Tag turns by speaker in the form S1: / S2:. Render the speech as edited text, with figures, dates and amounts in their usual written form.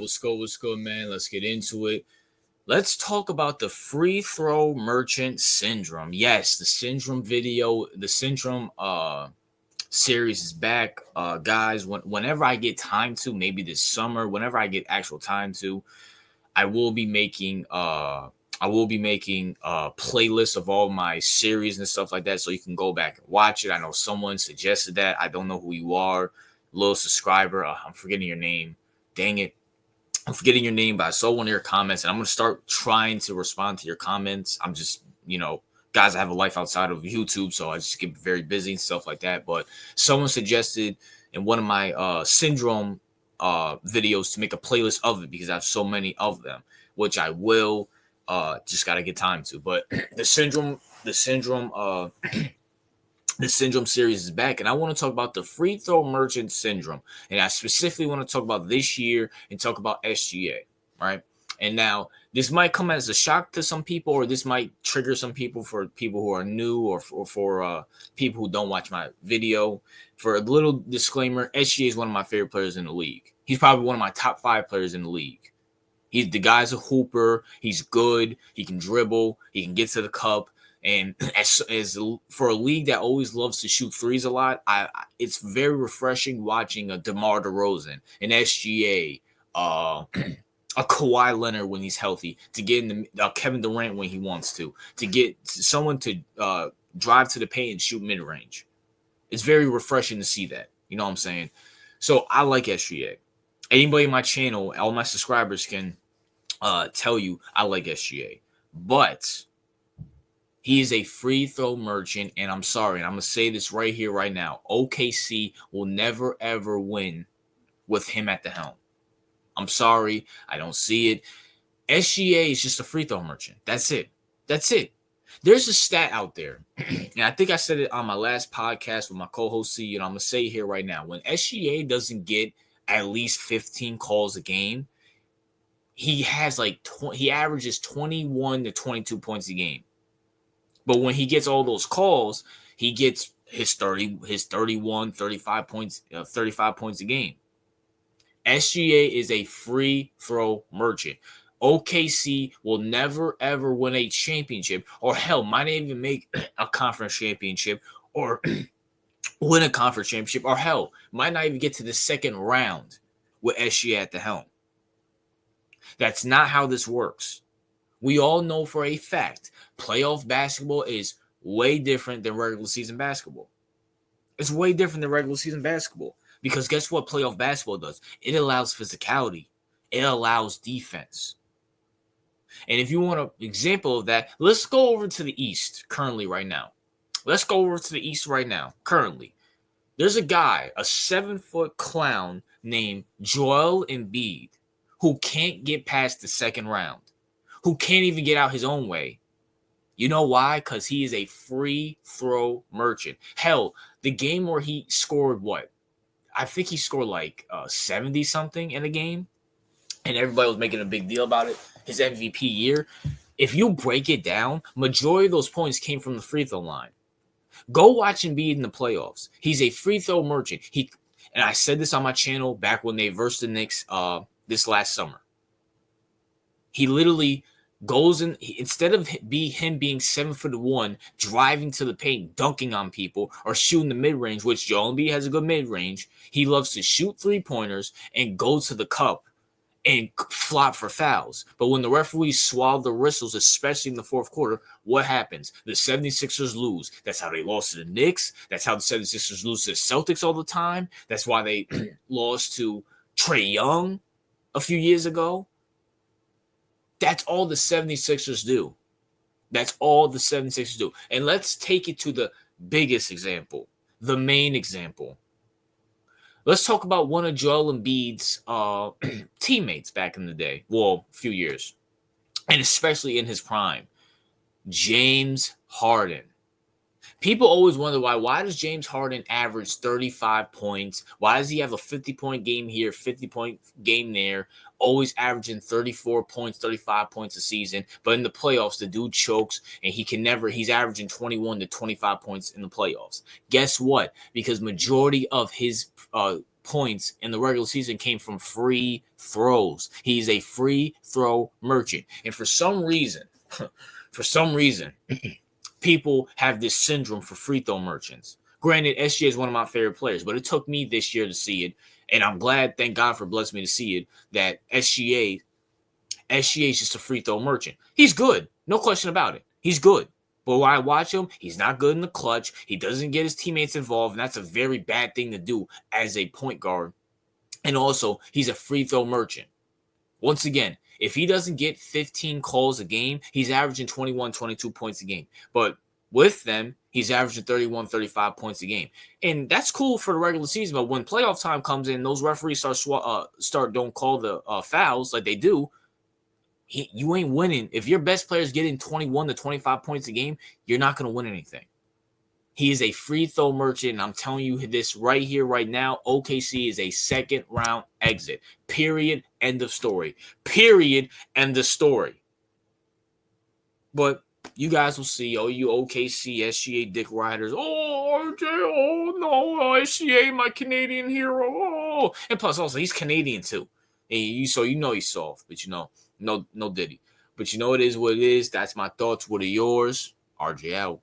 S1: what's good, man? Let's get into it. Let's talk about the free throw merchant syndrome. Yes, the syndrome video, the syndrome series is back. Guys, whenever I get time to, maybe this summer, whenever I get actual time to, I will be making playlists of all my series and stuff like that, so you can go back and watch it. I know someone suggested that. I don't know who you are, little subscriber. I'm forgetting your name. Dang it. I'm forgetting your name, but I saw one of your comments, and I'm going to start trying to respond to your comments. I'm just, guys, I have a life outside of YouTube, so I just get very busy and stuff like that. But someone suggested in one of my syndrome videos to make a playlist of it because I have so many of them, which I will. Just got to get time to. But the syndrome series is back, and I want to talk about the free throw merchant syndrome, and I specifically want to talk about this year and talk about SGA, right? And now this might come as a shock to some people, or this might trigger some people for people who are new, or for people who don't watch my video. For a little disclaimer, SGA is one of my favorite players in the league. He's probably one of my top 5 players in the league. The guy's a hooper. He's good. He can dribble. He can get to the cup. And as for a league that always loves to shoot threes a lot, it's very refreshing watching a DeMar DeRozan, an SGA, a Kawhi Leonard when he's healthy, to get in the Kevin Durant when he wants to get someone to drive to the paint and shoot mid range. It's very refreshing to see that. You know what I'm saying? So I like SGA. Anybody in my channel, all my subscribers can tell you I like SGA, but he is a free throw merchant, and I'm sorry, and I'm going to say this right here, right now. OKC will never, ever win with him at the helm. I'm sorry. I don't see it. SGA is just a free throw merchant. That's it. There's a stat out there, and I think I said it on my last podcast with my co-host C, and I'm going to say it here right now. When SGA doesn't get at least 15 calls a game, he averages 21 to 22 points a game. But when he gets all those calls, he gets his 31, 35 points, 35 points a game. SGA is a free throw merchant. OKC will never, ever win a championship, or hell, might not even make a conference championship, or win a conference championship, or hell, might not even get to the second round with SGA at the helm. That's not how this works. We all know for a fact playoff basketball is way different than regular season basketball. It's way different than regular season basketball because guess what playoff basketball does? It allows physicality. It allows defense. And if you want an example of that, let's go over to the East currently right now. There's a guy, a 7-foot clown named Joelembiid, who can't get past the second round, who can't even get out his own way. You know why? Because he is a free throw merchant. Hell, the game where he scored what? I think he scored like 70-something in a game, and everybody was making a big deal about it, his MVP year. If you break it down, majority of those points came from the free throw line. Go watch Embiid in the playoffs. He's a free throw merchant. And I said this on my channel back when they versed the Knicks this last summer. He literally goes in, instead of him being 7'1", driving to the paint, dunking on people, or shooting the mid-range, which Joel Embiid has a good mid-range, he loves to shoot three-pointers and go to the cup and flop for fouls. But when the referees swallow the whistles, especially in the fourth quarter, what happens? The 76ers lose. That's how they lost to the Knicks. That's how the 76ers lose to the Celtics all the time. That's why they lost to Trae Young a few years ago. That's all the 76ers do. And let's take it to the biggest example, the main example. Let's talk about one of Joel Embiid's teammates back in the day. Well, a few years. And especially in his prime. James Harden. People always wonder why does James Harden average 35 points? Why does he have a 50-point game here, 50-point game there, always averaging 34 points, 35 points a season? But in the playoffs, the dude chokes, and he's averaging 21 to 25 points in the playoffs. Guess what? Because majority of his points in the regular season came from free throws. He's a free throw merchant. And for some reason, people have this syndrome for free throw merchants. Granted, SGA is one of my favorite players, but it took me this year to see it. And I'm glad, thank God for blessing me to see it, that SGA is just a free throw merchant. He's good. No question about it. He's good. But when I watch him, he's not good in the clutch. He doesn't get his teammates involved, and that's a very bad thing to do as a point guard. And also, he's a free throw merchant. Once again, if he doesn't get 15 calls a game, he's averaging 21, 22 points a game. But with them, he's averaging 31, 35 points a game. And that's cool for the regular season. But when playoff time comes in, those referees don't call the fouls like they do. You ain't winning. If your best player is getting 21 to 25 points a game, you're not going to win anything. He is a free throw merchant, and I'm telling you this right here, right now. OKC is a second round exit. Period. End of story. Period. End of story. But you guys will see. Oh, you OKC, SGA dick riders. Oh, RJ. Oh, no. SGA, my Canadian hero. Oh. And plus, also, he's Canadian, too. And so you know he's soft, but no Diddy. But you know it is what it is. That's my thoughts. What are yours? RJ out.